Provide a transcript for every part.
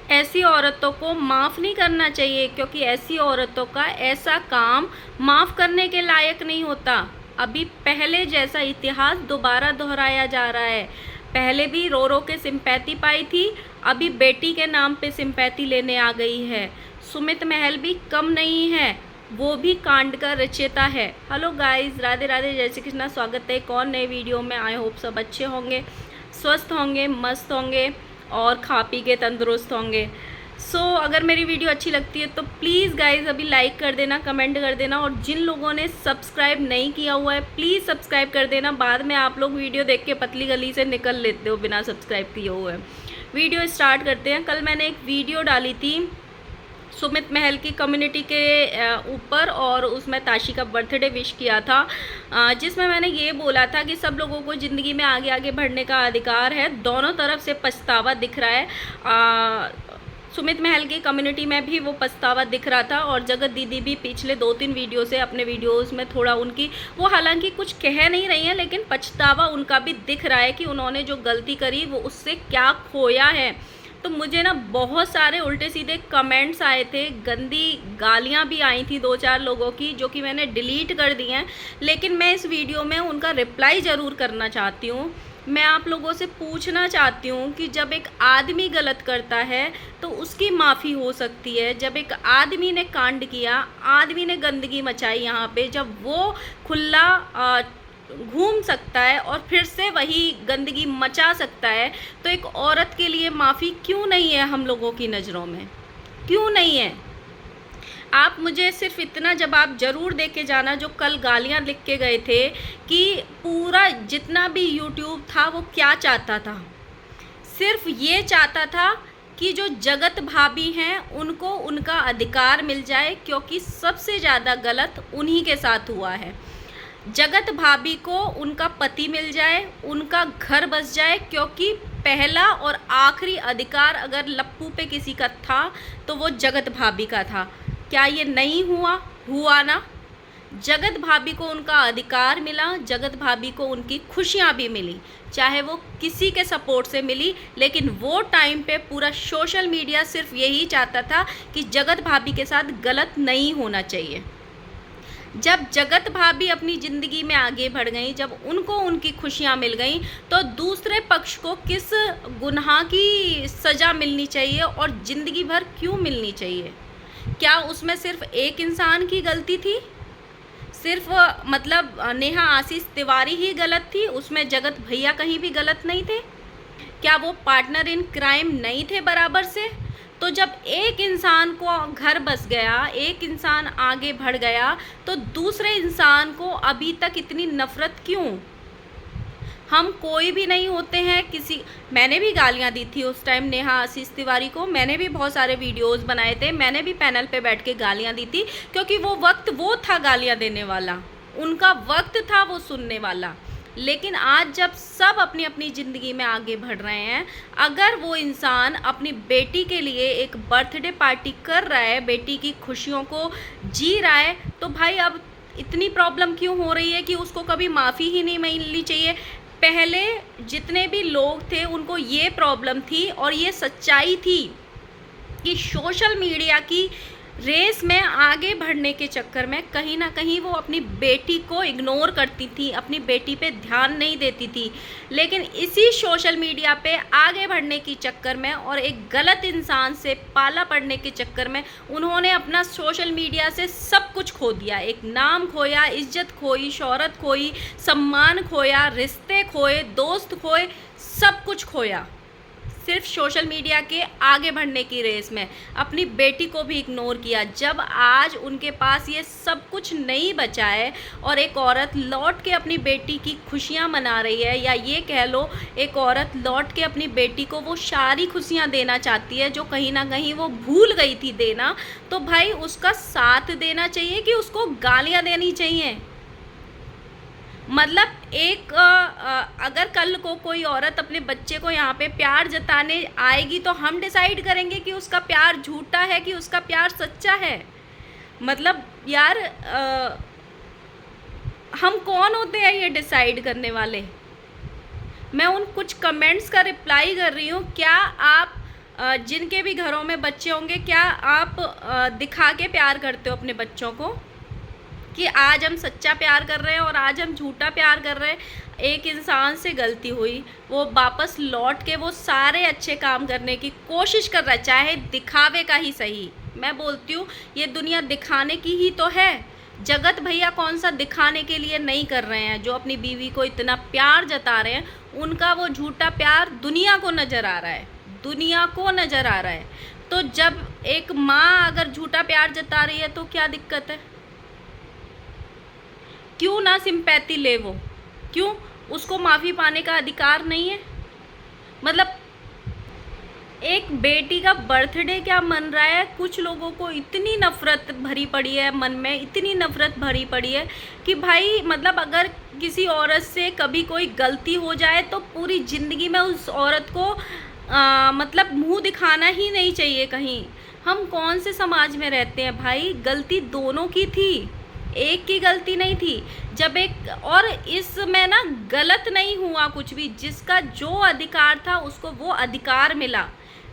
ऐसी औरतों को माफ़ नहीं करना चाहिए, क्योंकि ऐसी औरतों का ऐसा काम माफ़ करने के लायक नहीं होता। अभी पहले जैसा इतिहास दोबारा दोहराया जा रहा है। पहले भी रो रो के सिंपैथी पाई थी, अभी बेटी के नाम पे सिंपैथी लेने आ गई है। सुमित महल भी कम नहीं है, वो भी कांड का रचयिता है। हेलो गाइस, राधे राधे, जय श्री कृष्णा। स्वागत है एक और नए वीडियो में। आई होप सब अच्छे होंगे, स्वस्थ होंगे, मस्त होंगे और खा पी के तंदुरुस्त होंगे। अगर मेरी वीडियो अच्छी लगती है तो प्लीज़ गाइज अभी लाइक कर देना, कमेंट कर देना, और जिन लोगों ने सब्सक्राइब नहीं किया हुआ है प्लीज़ सब्सक्राइब कर देना। बाद में आप लोग वीडियो देख के पतली गली से निकल लेते हो बिना सब्सक्राइब किए हुए। वीडियो स्टार्ट करते हैं। कल मैंने एक वीडियो डाली थी सुमित महल की कम्युनिटी के ऊपर, और उसमें ताशी का बर्थडे विश किया था, जिसमें मैंने ये बोला था कि सब लोगों को ज़िंदगी में आगे आगे बढ़ने का अधिकार है। दोनों तरफ से पछतावा दिख रहा है। सुमित महल की कम्युनिटी में भी वो पछतावा दिख रहा था, और जगत दीदी भी पिछले 2-3 वीडियो से अपने वीडियोस में थोड़ा उनकी, वो हालांकि कुछ कह नहीं रही हैं, लेकिन पछतावा उनका भी दिख रहा है कि उन्होंने जो गलती करी वो उससे क्या खोया है। तो मुझे ना बहुत सारे उल्टे सीधे कमेंट्स आए थे, गंदी गालियां भी आई थी 2-4 लोगों की, जो कि मैंने डिलीट कर दी हैं, लेकिन मैं इस वीडियो में उनका रिप्लाई ज़रूर करना चाहती हूँ। मैं आप लोगों से पूछना चाहती हूँ कि जब एक आदमी गलत करता है तो उसकी माफ़ी हो सकती है। जब एक आदमी ने कांड किया, आदमी ने गंदगी मचाई यहाँ पे, जब वो खुला घूम सकता है और फिर से वही गंदगी मचा सकता है, तो एक औरत के लिए माफ़ी क्यों नहीं है हम लोगों की नज़रों में? क्यों नहीं है? आप मुझे सिर्फ इतना जवाब जरूर दे के जाना, जो कल गालियां लिख के गए थे कि पूरा जितना भी यूट्यूब था वो क्या चाहता था, सिर्फ ये चाहता था कि जो जगत भाभी हैं उनको उनका अधिकार मिल जाए, क्योंकि सबसे ज़्यादा गलत उन्हीं के साथ हुआ है। जगत भाभी को उनका पति मिल जाए, उनका घर बस जाए, क्योंकि पहला और आखिरी अधिकार अगर लप्पू पे किसी का था तो वो जगत भाभी का था। क्या ये नहीं हुआ? हुआ ना। जगत भाभी को उनका अधिकार मिला, जगत भाभी को उनकी खुशियां भी मिली, चाहे वो किसी के सपोर्ट से मिली, लेकिन वो टाइम पे पूरा सोशल मीडिया सिर्फ यही चाहता था कि जगत भाभी के साथ गलत नहीं होना चाहिए। जब जगत भाभी अपनी ज़िंदगी में आगे बढ़ गई, जब उनको उनकी खुशियां मिल गई, तो दूसरे पक्ष को किस गुनाह की सज़ा मिलनी चाहिए और ज़िंदगी भर क्यों मिलनी चाहिए? क्या उसमें सिर्फ एक इंसान की गलती थी? सिर्फ मतलब नेहा आशीष तिवारी ही गलत थी? उसमें जगत भैया कहीं भी गलत नहीं थे? क्या वो पार्टनर इन क्राइम नहीं थे बराबर से? तो जब एक इंसान को घर बस गया, एक इंसान आगे बढ़ गया, तो दूसरे इंसान को अभी तक इतनी नफरत क्यों? हम कोई भी नहीं होते हैं किसी। मैंने भी गालियां दी थी उस टाइम नेहा आशीष तिवारी को, मैंने भी बहुत सारे वीडियोस बनाए थे, मैंने भी पैनल पे बैठ के गालियां दी थी, क्योंकि वो वक्त वो था गालियां देने वाला, उनका वक्त था वो सुनने वाला। लेकिन आज जब सब अपनी अपनी ज़िंदगी में आगे बढ़ रहे हैं, अगर वो इंसान अपनी बेटी के लिए एक बर्थडे पार्टी कर रहा है, बेटी की खुशियों को जी रहा है, तो भाई अब इतनी प्रॉब्लम क्यों हो रही है कि उसको कभी माफ़ी ही नहीं मिलनी चाहिए? पहले जितने भी लोग थे उनको ये प्रॉब्लम थी और ये सच्चाई थी कि सोशल मीडिया की रेस में आगे बढ़ने के चक्कर में कहीं ना कहीं वो अपनी बेटी को इग्नोर करती थी, अपनी बेटी पे ध्यान नहीं देती थी। लेकिन इसी सोशल मीडिया पे आगे बढ़ने के चक्कर में और एक गलत इंसान से पाला पड़ने के चक्कर में उन्होंने अपना सोशल मीडिया से सब कुछ खो दिया। एक नाम खोया, इज्जत खोई, शोहरत खोई, सम्मान खोया, रिश्ते खोए, दोस्त खोए, सब कुछ खोया, सिर्फ सोशल मीडिया के आगे बढ़ने की रेस में अपनी बेटी को भी इग्नोर किया। जब आज उनके पास ये सब कुछ नहीं बचा है और एक औरत लौट के अपनी बेटी की खुशियां मना रही है, या ये कह लो एक औरत लौट के अपनी बेटी को वो सारी खुशियां देना चाहती है जो कहीं ना कहीं वो भूल गई थी देना, तो भाई उसका साथ देना चाहिए कि उसको गालियां देनी चाहिए? मतलब एक अगर कल को कोई औरत अपने बच्चे को यहाँ पे प्यार जताने आएगी तो हम डिसाइड करेंगे कि उसका प्यार झूठा है कि उसका प्यार सच्चा है? मतलब यार हम कौन होते हैं ये डिसाइड करने वाले? मैं उन कुछ कमेंट्स का रिप्लाई कर रही हूँ। क्या आप जिनके भी घरों में बच्चे होंगे, क्या आप दिखा के प्यार करते हो अपने बच्चों को कि आज हम सच्चा प्यार कर रहे हैं और आज हम झूठा प्यार कर रहे हैं? एक इंसान से गलती हुई, वो वापस लौट के वो सारे अच्छे काम करने की कोशिश कर रहा है, चाहे दिखावे का ही सही। मैं बोलती हूँ ये दुनिया दिखाने की ही तो है। जगत भैया कौन सा दिखाने के लिए नहीं कर रहे हैं, जो अपनी बीवी को इतना प्यार जता रहे हैं, उनका वो झूठा प्यार दुनिया को नज़र आ रहा है, दुनिया को नज़र आ रहा है। तो जब एक माँ अगर झूठा प्यार जता रही है तो क्या दिक्कत है? क्यों ना सिंपैथी ले वो? क्यों उसको माफ़ी पाने का अधिकार नहीं है? मतलब एक बेटी का बर्थडे क्या मन रहा है, कुछ लोगों को इतनी नफ़रत भरी पड़ी है मन में, इतनी नफ़रत भरी पड़ी है कि भाई मतलब अगर किसी औरत से कभी कोई गलती हो जाए तो पूरी ज़िंदगी में उस औरत को मतलब मुंह दिखाना ही नहीं चाहिए कहीं। हम कौन से समाज में रहते हैं भाई? गलती दोनों की थी, एक की गलती नहीं थी। जब एक और इसमें ना गलत नहीं हुआ कुछ भी, जिसका जो अधिकार था उसको वो अधिकार मिला।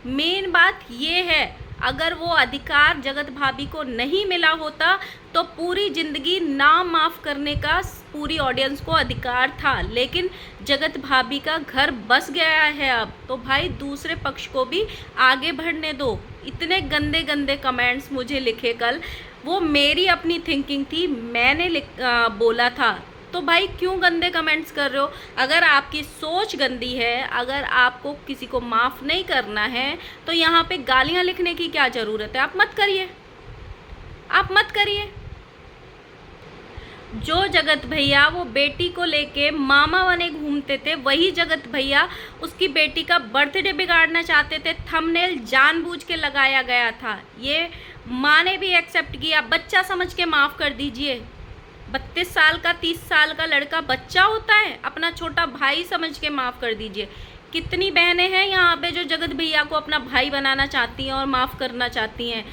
मेन बात ये है, अगर वो अधिकार जगत भाभी को नहीं मिला होता तो पूरी ज़िंदगी ना माफ़ करने का पूरी ऑडियंस को अधिकार था, लेकिन जगत भाभी का घर बस गया है अब, तो भाई दूसरे पक्ष को भी आगे बढ़ने दो। इतने गंदे गंदे कमेंट्स मुझे लिखे कल, वो मेरी अपनी थिंकिंग थी, मैंने बोला था, तो भाई क्यों गंदे कमेंट्स कर रहे हो? अगर आपकी सोच गंदी है, अगर आपको किसी को माफ़ नहीं करना है तो यहाँ पे गालियाँ लिखने की क्या ज़रूरत है? आप मत करिए, आप मत करिए। जो जगत भैया वो बेटी को लेके मामा बने घूमते थे, वही जगत भैया उसकी बेटी का बर्थडे बिगाड़ना चाहते थे। थंबनेल जानबूझ के लगाया गया था, ये माँ ने भी एक्सेप्ट किया। बच्चा समझ के माफ़ कर दीजिए। 32 साल का 30 साल का लड़का बच्चा होता है, अपना छोटा भाई समझ के माफ़ कर दीजिए। कितनी बहनें हैं यहाँ पे जो जगत भैया को अपना भाई बनाना चाहती हैं और माफ़ करना चाहती हैं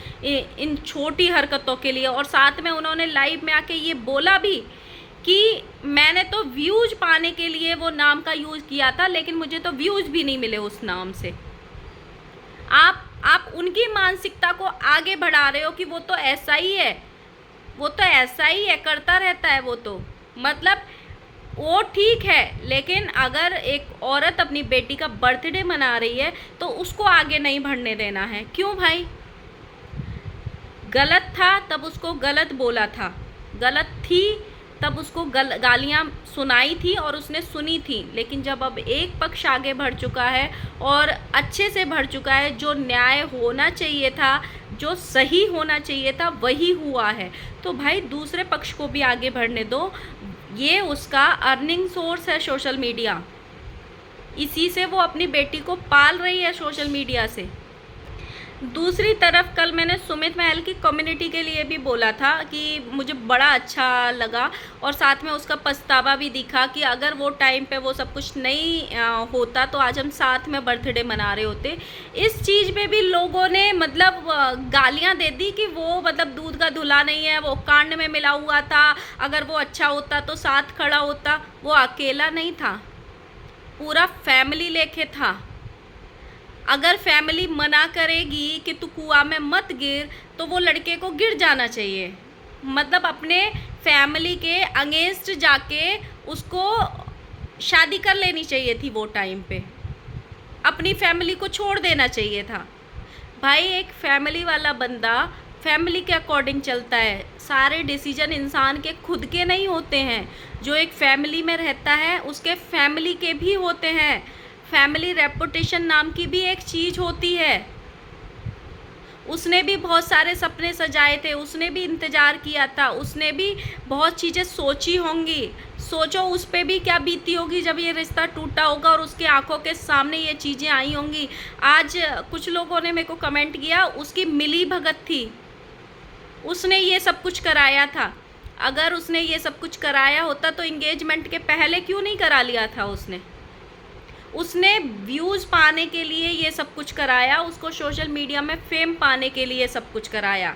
इन छोटी हरकतों के लिए। और साथ में उन्होंने लाइव में आके ये बोला भी कि मैंने तो व्यूज़ पाने के लिए वो नाम का यूज़ किया था, लेकिन मुझे तो व्यूज़ भी नहीं मिले उस नाम से। आप उनकी मानसिकता को आगे बढ़ा रहे हो कि वो तो ऐसा ही है, वो तो ऐसा ही है, करता रहता है वो तो। मतलब वो ठीक है, लेकिन अगर एक औरत अपनी बेटी का बर्थडे मना रही है तो उसको आगे नहीं बढ़ने देना है। क्यों भाई? गलत था तब उसको गलत बोला था, गलत थी तब उसको गालियाँ सुनाई थी और उसने सुनी थी, लेकिन जब अब एक पक्ष आगे बढ़ चुका है और अच्छे से बढ़ चुका है, जो न्याय होना चाहिए था, जो सही होना चाहिए था, वही हुआ है, तो भाई दूसरे पक्ष को भी आगे बढ़ने दो। ये उसका अर्निंग सोर्स है सोशल मीडिया, इसी से वो अपनी बेटी को पाल रही है सोशल मीडिया से। दूसरी तरफ कल मैंने सुमित महल की कम्युनिटी के लिए भी बोला था कि मुझे बड़ा अच्छा लगा और साथ में उसका पछतावा भी दिखा कि अगर वो टाइम पे वो सब कुछ नहीं होता तो आज हम साथ में बर्थडे मना रहे होते। इस चीज़ पे भी लोगों ने मतलब गालियां दे दी कि वो मतलब दूध का धुला नहीं है, वो कांड में मिला हुआ था, अगर वो अच्छा होता तो साथ खड़ा होता। वो अकेला नहीं था, पूरा फैमिली लेके था। अगर फैमिली मना करेगी कि तू कुआं में मत गिर तो वो लड़के को गिर जाना चाहिए, मतलब अपने फैमिली के अगेंस्ट जाके उसको शादी कर लेनी चाहिए थी। वो टाइम पे अपनी फैमिली को छोड़ देना चाहिए था। भाई एक फैमिली वाला बंदा फैमिली के अकॉर्डिंग चलता है, सारे डिसीजन इंसान के खुद के नहीं होते हैं। जो एक फैमिली में रहता है उसके फैमिली के भी होते हैं। फैमिली रेपुटेशन नाम की भी एक चीज़ होती है। उसने भी बहुत सारे सपने सजाए थे, उसने भी इंतज़ार किया था, उसने भी बहुत चीज़ें सोची होंगी। सोचो उस पर भी क्या बीती होगी जब ये रिश्ता टूटा होगा और उसके आंखों के सामने ये चीज़ें आई होंगी। आज कुछ लोगों ने मेरे को कमेंट किया उसकी मिली भगत थी, उसने ये सब कुछ कराया था। अगर उसने ये सब कुछ कराया होता तो इंगेजमेंट के पहले क्यों नहीं करा लिया था? उसने व्यूज़ पाने के लिए ये सब कुछ कराया, उसको सोशल मीडिया में फेम पाने के लिए सब कुछ कराया।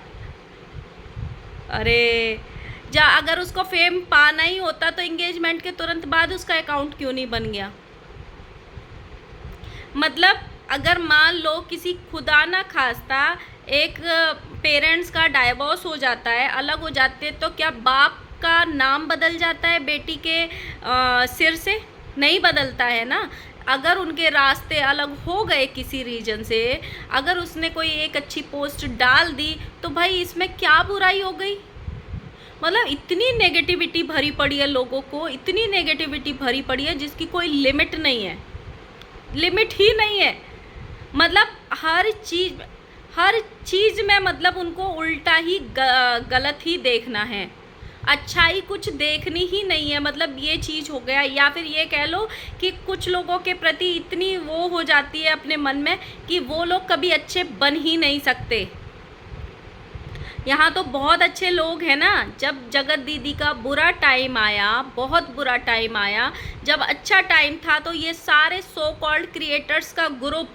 अरे अगर उसको फेम पाना ही होता तो इंगेजमेंट के तुरंत बाद उसका अकाउंट क्यों नहीं बन गया? मतलब अगर मान लो किसी खुदा ना खास्ता एक पेरेंट्स का डाइवोर्स हो जाता है, अलग हो जाते हैं, तो क्या बाप का नाम बदल जाता है बेटी के सिर से? नहीं बदलता है ना। अगर उनके रास्ते अलग हो गए किसी रीजन से, अगर उसने कोई एक अच्छी पोस्ट डाल दी, तो भाई इसमें क्या बुराई हो गई? मतलब इतनी नेगेटिविटी भरी पड़ी है लोगों को, इतनी नेगेटिविटी भरी पड़ी है जिसकी कोई लिमिट नहीं है, लिमिट ही नहीं है। मतलब हर चीज़ में मतलब उनको उल्टा ही गलत ही देखना है, अच्छाई कुछ देखनी ही नहीं है। मतलब ये चीज़ हो गया। या फिर ये कह लो कि कुछ लोगों के प्रति इतनी वो हो जाती है अपने मन में कि वो लोग कभी अच्छे बन ही नहीं सकते। यहाँ तो बहुत अच्छे लोग हैं ना। जब जगत दीदी का बुरा टाइम आया, बहुत बुरा टाइम आया, जब अच्छा टाइम था, तो ये सारे सो कॉल्ड क्रिएटर्स का ग्रुप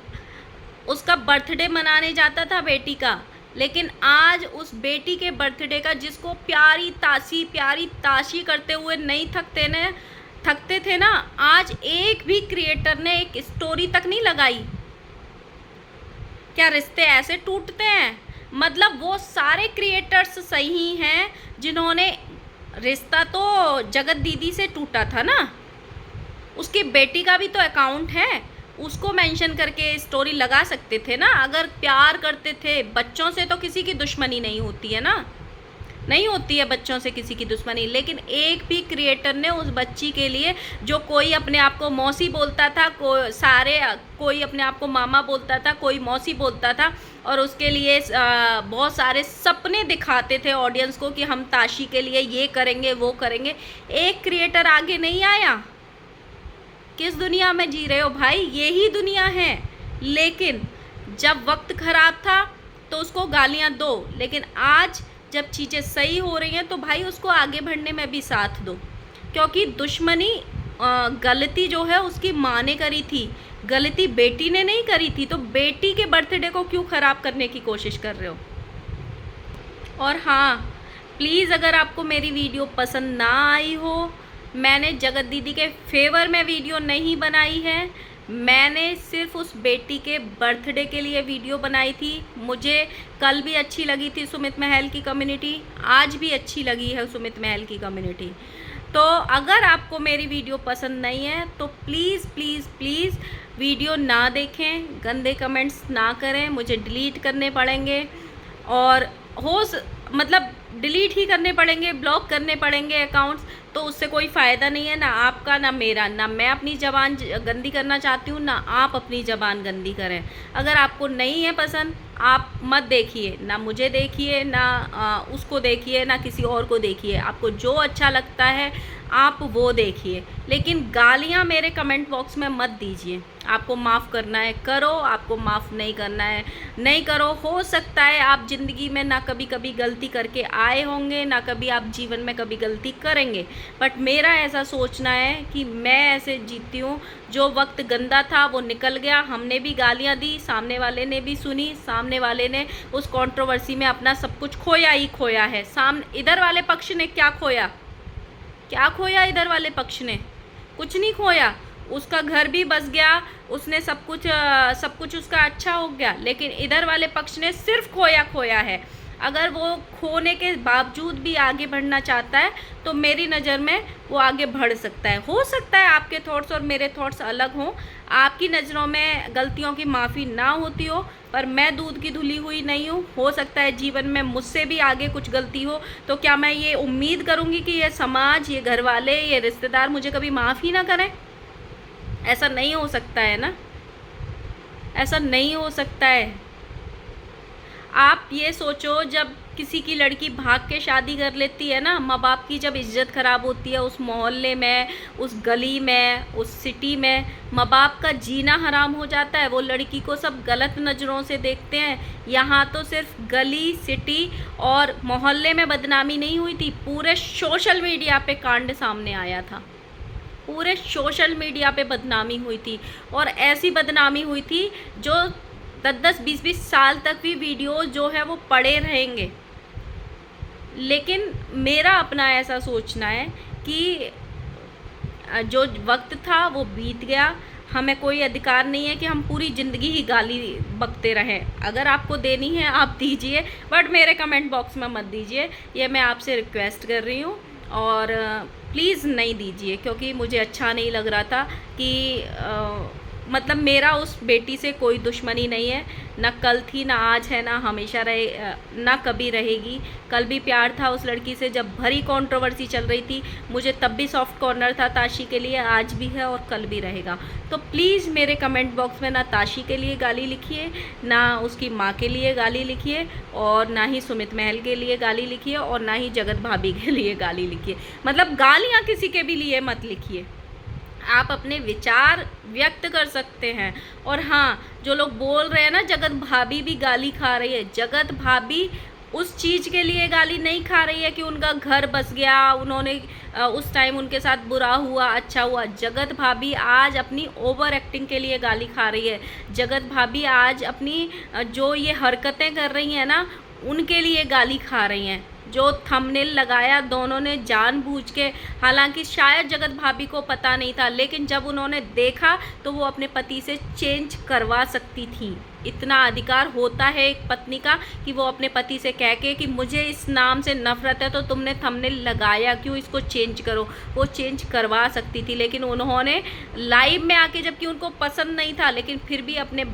उसका बर्थडे मनाने जाता था बेटी का। लेकिन आज उस बेटी के बर्थडे का, जिसको प्यारी ताशी करते हुए नहीं थकते थे ना, आज एक भी क्रिएटर ने एक स्टोरी तक नहीं लगाई। क्या रिश्ते ऐसे टूटते हैं? मतलब वो सारे क्रिएटर्स सही हैं जिन्होंने, रिश्ता तो जगत दीदी से टूटा था ना, उसकी बेटी का भी तो अकाउंट है, उसको मेंशन करके स्टोरी लगा सकते थे ना। अगर प्यार करते थे, बच्चों से तो किसी की दुश्मनी नहीं होती है ना, नहीं होती है बच्चों से किसी की दुश्मनी। लेकिन एक भी क्रिएटर ने उस बच्ची के लिए, जो कोई अपने आप को मौसी बोलता था, कोई अपने आप को मामा बोलता था, कोई मौसी बोलता था, और उसके लिए बहुत सारे सपने दिखाते थे ऑडियंस को कि हम ताशी के लिए ये करेंगे वो करेंगे, एक क्रिएटर आगे नहीं आया। किस दुनिया में जी रहे हो भाई? यही दुनिया है। लेकिन जब वक्त खराब था तो उसको गालियां दो, लेकिन आज जब चीज़ें सही हो रही हैं तो भाई उसको आगे बढ़ने में भी साथ दो। क्योंकि दुश्मनी, गलती जो है उसकी माँ ने करी थी, गलती बेटी ने नहीं करी थी। तो बेटी के बर्थडे को क्यों ख़राब करने की कोशिश कर रहे हो? और हाँ, प्लीज़ अगर आपको मेरी वीडियो पसंद ना आई हो, मैंने जगत दीदी के फेवर में वीडियो नहीं बनाई है, मैंने सिर्फ उस बेटी के बर्थडे के लिए वीडियो बनाई थी। मुझे कल भी अच्छी लगी थी सुमित महल की कम्युनिटी, आज भी अच्छी लगी है सुमित महल की कम्युनिटी। तो अगर आपको मेरी वीडियो पसंद नहीं है तो प्लीज़ प्लीज़ प्लीज़ वीडियो ना देखें, गंदे कमेंट्स ना करें, मुझे डिलीट करने पड़ेंगे, और मतलब डिलीट ही करने पड़ेंगे, ब्लॉक करने पड़ेंगे अकाउंट्स। तो उससे कोई फ़ायदा नहीं है, ना आपका ना मेरा। ना मैं अपनी ज़बान गंदी करना चाहती हूँ, ना आप अपनी ज़बान गंदी करें। अगर आपको नहीं है पसंद, आप मत देखिए, ना मुझे देखिए, ना उसको देखिए, ना किसी और को देखिए। आपको जो अच्छा लगता है आप वो देखिए, लेकिन गालियाँ मेरे कमेंट बॉक्स में मत दीजिए। आपको माफ़ करना है करो, आपको माफ़ नहीं करना है नहीं करो। हो सकता है आप ज़िंदगी में ना कभी कभी गलती करके आए होंगे, ना कभी आप जीवन में कभी गलती करेंगे, बट मेरा ऐसा सोचना है कि मैं ऐसे जीती हूँ। जो वक्त गंदा था वो निकल गया, हमने भी गालियाँ दी, सामने वाले ने भी सुनी, सामने वाले ने उस कंट्रोवर्सी में अपना सब कुछ खोया ही खोया है। इधर वाले पक्ष ने क्या खोया? क्या खोया? इधर वाले पक्ष ने कुछ नहीं खोया। उसका घर भी बस गया, उसने सब कुछ उसका अच्छा हो गया, लेकिन इधर वाले पक्ष ने सिर्फ खोया है। अगर वो खोने के बावजूद भी आगे बढ़ना चाहता है तो मेरी नज़र में वो आगे बढ़ सकता है। हो सकता है आपके थॉट्स और मेरे थॉट्स अलग हों, आपकी नज़रों में गलतियों की माफ़ी ना होती हो, पर मैं दूध की धुली हुई नहीं हूँ। हो सकता है जीवन में मुझसे भी आगे कुछ गलती हो, तो क्या मैं ये उम्मीद करूँगी कि ये समाज, ये घर वाले, ये रिश्तेदार मुझे कभी माफ़ ही ना करें? ऐसा नहीं हो सकता है ना, ऐसा नहीं हो सकता है। आप ये सोचो, जब किसी की लड़की भाग के शादी कर लेती है ना, माँ बाप की जब इज्जत ख़राब होती है, उस मोहल्ले में, उस गली में, उस सिटी में माँ बाप का जीना हराम हो जाता है। वो लड़की को सब गलत नज़रों से देखते हैं। यहाँ तो सिर्फ गली, सिटी और मोहल्ले में बदनामी नहीं हुई थी, पूरे सोशल मीडिया पे कांड सामने आया था, पूरे सोशल मीडिया पे बदनामी हुई थी। और ऐसी बदनामी हुई थी जो 10-10, 20-20 साल तक भी वीडियो जो है वो पड़े रहेंगे। लेकिन मेरा अपना ऐसा सोचना है कि जो वक्त था वो बीत गया। हमें कोई अधिकार नहीं है कि हम पूरी ज़िंदगी ही गाली बकते रहें। अगर आपको देनी है आप दीजिए, बट मेरे कमेंट बॉक्स में मत दीजिए, ये मैं आपसे रिक्वेस्ट कर रही हूँ। और प्लीज़ नहीं दीजिए, क्योंकि मुझे अच्छा नहीं लग रहा था कि मतलब मेरा उस बेटी से कोई दुश्मनी नहीं है, ना कल थी, ना आज है, ना हमेशा रहे, ना कभी रहेगी। कल भी प्यार था उस लड़की से जब भरी कंट्रोवर्सी चल रही थी, मुझे तब भी सॉफ्ट कॉर्नर था ताशी के लिए, आज भी है और कल भी रहेगा। तो प्लीज़ मेरे कमेंट बॉक्स में ना ताशी के लिए गाली लिखिए, ना उसकी माँ के लिए गाली लिखिए, और ना ही सुमित महल के लिए गाली लिखिए, और ना ही जगत भाभी के लिए गाली लिखिए। मतलब गालियाँ किसी के भी लिए मत लिखिए, आप अपने विचार व्यक्त कर सकते हैं। और हाँ, जो लोग बोल रहे हैं ना जगत भाभी भी गाली खा रही है, जगत भाभी उस चीज़ के लिए गाली नहीं खा रही है कि उनका घर बस गया, उन्होंने उस टाइम उनके साथ बुरा हुआ, अच्छा हुआ। जगत भाभी आज अपनी ओवर एक्टिंग के लिए गाली खा रही है। जगत भाभी आज अपनी जो ये हरकतें कर रही हैं ना, उनके लिए गाली खा रही हैं। जो थंबनेल लगाया दोनों ने जानबूझ के, हालांकि शायद जगत भाभी को पता नहीं था, लेकिन जब उन्होंने देखा तो वो अपने पति से चेंज करवा सकती थी। इतना अधिकार होता है एक पत्नी का कि वो अपने पति से कह के कि मुझे इस नाम से नफरत है, तो तुमने थंबनेल लगाया क्यों, इसको चेंज करो। वो चेंज करवा सकती थी, लेकिन उन्होंने लाइव में आके, जबकि उनको पसंद नहीं था, लेकिन फिर भी अपने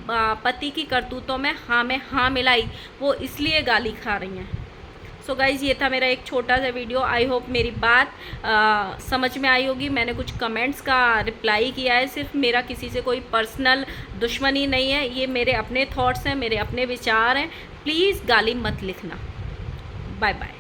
पति की करतूतों में हाँ मिलाई। वो इसलिए गाली खा रही हैं। सो गाइज़, ये था मेरा एक छोटा सा वीडियो। आई होप मेरी बात समझ में आई होगी। मैंने कुछ कमेंट्स का रिप्लाई किया है, सिर्फ मेरा किसी से कोई पर्सनल दुश्मनी नहीं है, ये मेरे अपने थॉट्स हैं, मेरे अपने विचार हैं। प्लीज़ गाली मत लिखना। Bye bye.